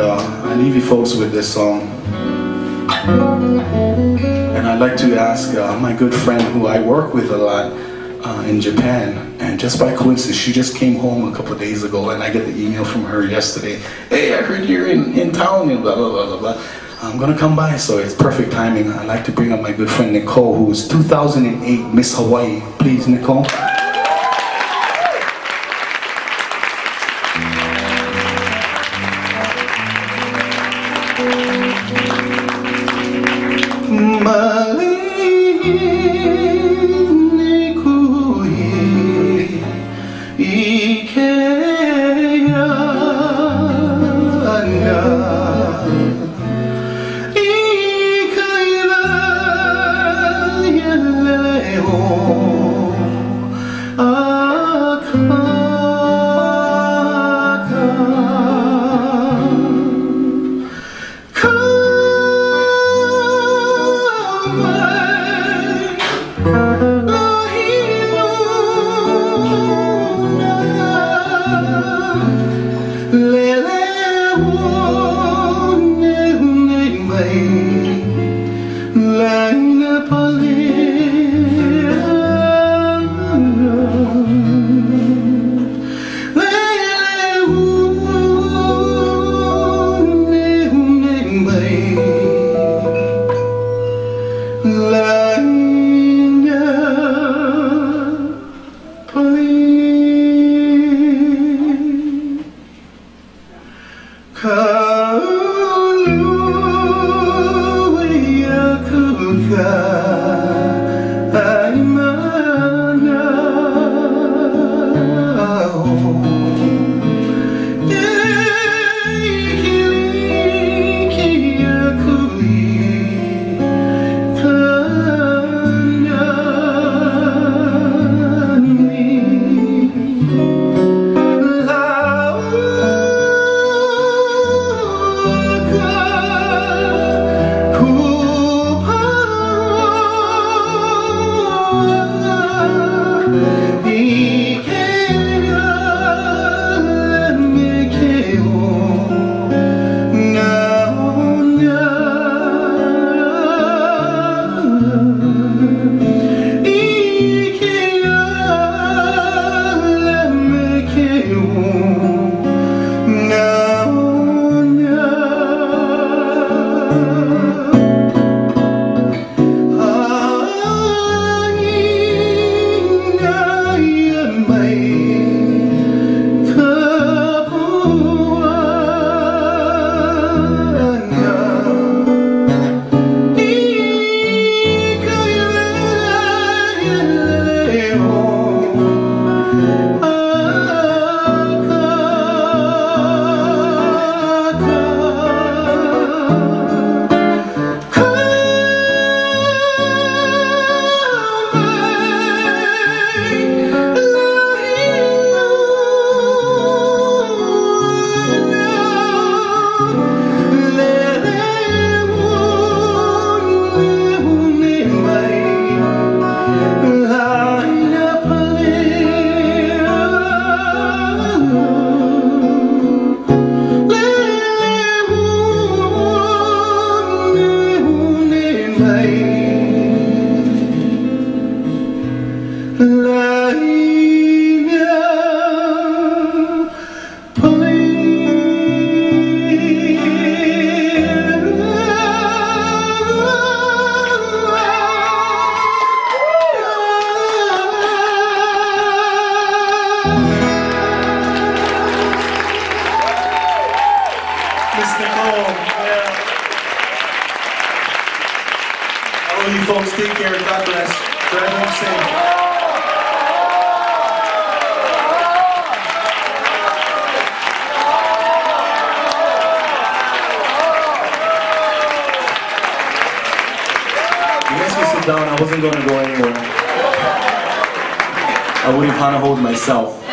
And I leave you folks with this song. And I'd like to ask my good friend who I work with a lot in Japan, and just by coincidence, she just came home a couple of days ago, and I get the email from her yesterday. Hey, I heard you're in town, and blah, blah, blah, blah, blah. I'm gonna come by, so it's perfect timing. I'd like to bring up my good friend Nicole, who's 2008 Miss Hawaii. Please, Nicole. You folks take care. God bless. Drive home safe. You guys can sit down. I wasn't going to go anywhere. I wouldn't kind of hold myself.